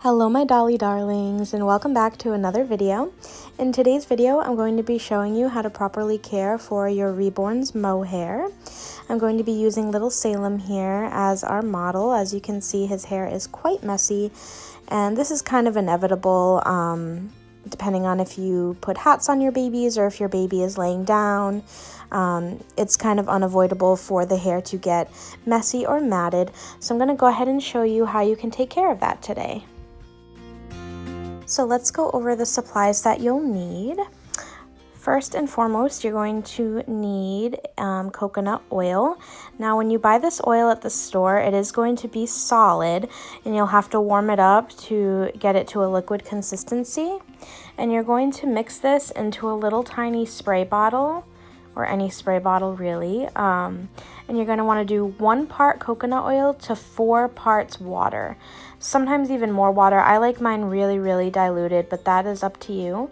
Hello my Dolly darlings, and welcome back to another video. In today's video, I'm going to be showing you how to properly care for your Reborn's mohair. I'm going to be using little Salem here as our model. As you can see, his hair is quite messy, and this is kind of inevitable depending on if you put hats on your babies or if your baby is laying down. It's kind of unavoidable for the hair to get messy or matted, so I'm going to go ahead and show you how you can take care of that today. So let's go over the supplies that you'll need. First and foremost, you're going to need coconut oil. Now when you buy this oil at the store, it is going to be solid and you'll have to warm it up to get it to a liquid consistency. And you're going to mix this into a little tiny spray bottle, or any spray bottle really. And you're going to want to do 1 part coconut oil to 4 parts water. Sometimes even more water. I like mine really diluted, but that is up to you.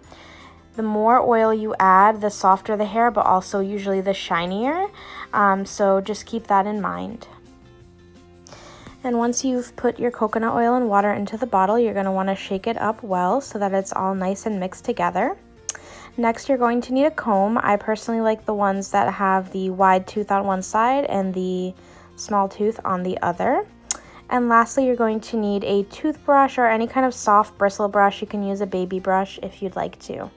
The more oil you add, the softer the hair, but also usually the shinier. So just keep that in mind. And once you've put your coconut oil and water into the bottle, you're going to want to shake it up well so that it's all nice and mixed together. Next, you're going to need a comb. I personally like the ones that have the wide tooth on one side and the small tooth on the other. And lastly, you're going to need a toothbrush or any kind of soft bristle brush. You can use a baby brush if you'd like to.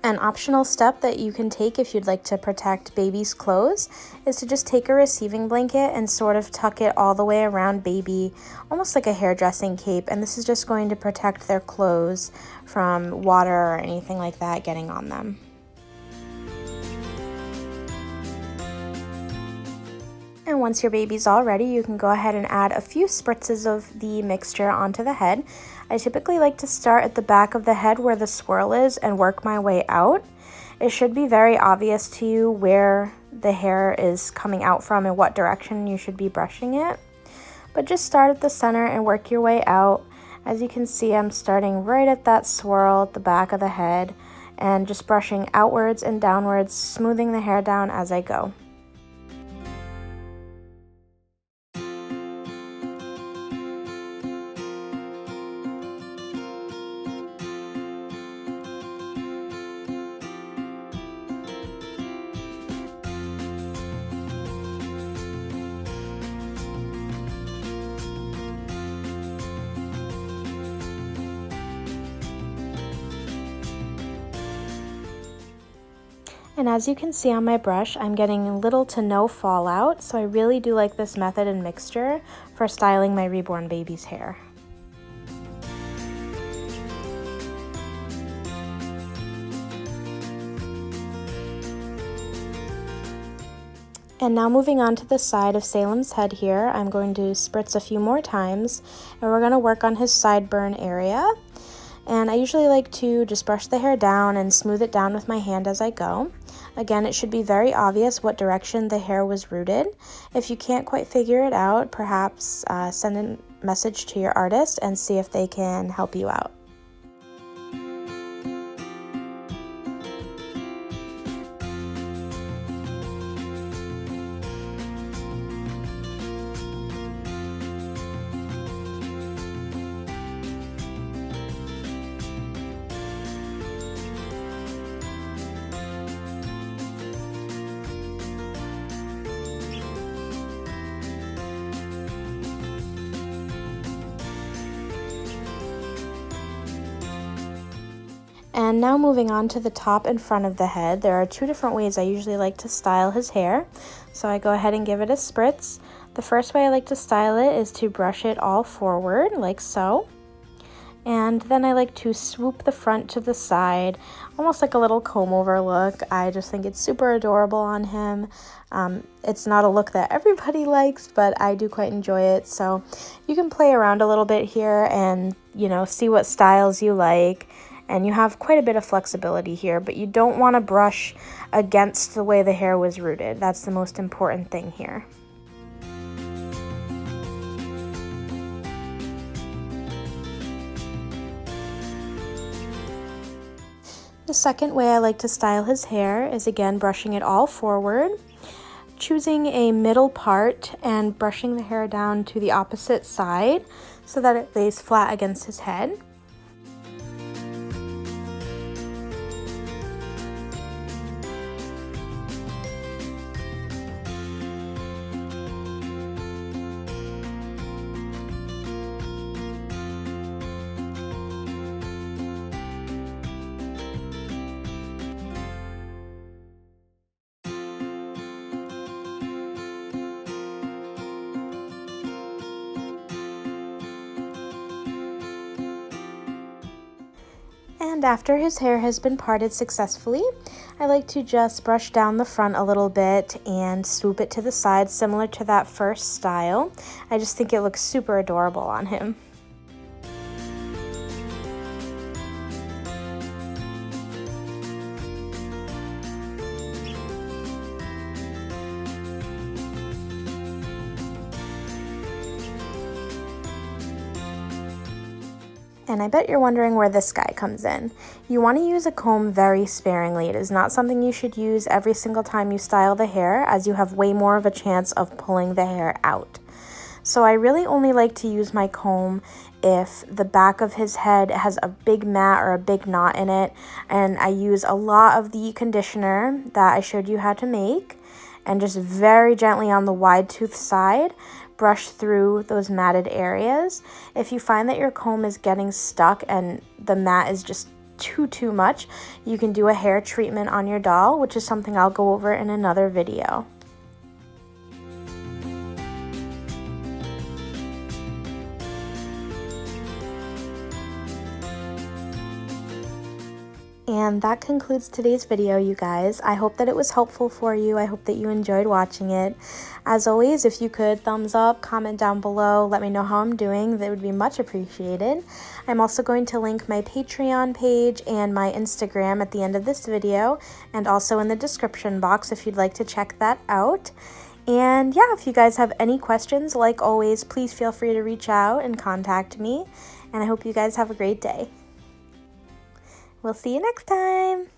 An optional step that you can take if you'd like to protect baby's clothes is to just take a receiving blanket and sort of tuck it all the way around baby, almost like a hairdressing cape, and this is just going to protect their clothes from water or anything like that getting on them. And once your baby's all ready, you can go ahead and add a few spritzes of the mixture onto the head. I typically like to start at the back of the head where the swirl is and work my way out. It should be very obvious to you where the hair is coming out from and what direction you should be brushing it. But just start at the center and work your way out. As you can see, I'm starting right at that swirl at the back of the head and just brushing outwards and downwards, smoothing the hair down as I go. And as you can see on my brush, I'm getting little to no fallout, so I really do like this method and mixture for styling my reborn baby's hair. And now moving on to the side of Salem's head here, I'm going to spritz a few more times, and we're going to work on his sideburn area. And I usually like to just brush the hair down and smooth it down with my hand as I go. Again, it should be very obvious what direction the hair was rooted. If you can't quite figure it out, perhaps send a message to your artist and see if they can help you out. And now moving on to the top and front of the head, there are 2 different ways I usually like to style his hair. So I go ahead and give it a spritz. The first way I like to style it is to brush it all forward, like so. And then I like to swoop the front to the side, almost like a little comb over look. I just think it's super adorable on him. It's not a look that everybody likes, but I do quite enjoy it. So you can play around a little bit here and, see what styles you like. And you have quite a bit of flexibility here, but you don't want to brush against the way the hair was rooted. That's the most important thing here. The second way I like to style his hair is again brushing it all forward, choosing a middle part and brushing the hair down to the opposite side so that it lays flat against his head. And after his hair has been parted successfully, I like to just brush down the front a little bit and swoop it to the side, similar to that first style. I just think it looks super adorable on him. And I bet you're wondering where this guy comes in. You want to use a comb very sparingly. It is not something you should use every single time you style the hair, as you have way more of a chance of pulling the hair out. So I really only like to use my comb if the back of his head has a big mat or a big knot in it, and I use a lot of the conditioner that I showed you how to make, and just very gently on the wide tooth side, brush through those matted areas. If you find that your comb is getting stuck and the mat is just too much, you can do a hair treatment on your doll, which is something I'll go over in another video. And that concludes today's video, you guys. I hope that it was helpful for you. I hope that you enjoyed watching it. As always, if you could thumbs up, comment down below, let me know how I'm doing. That would be much appreciated. I'm also going to link my Patreon page and my Instagram at the end of this video, and also in the description box if you'd like to check that out. And yeah, if you guys have any questions, like always, please feel free to reach out and contact me. And I hope you guys have a great day. We'll see you next time.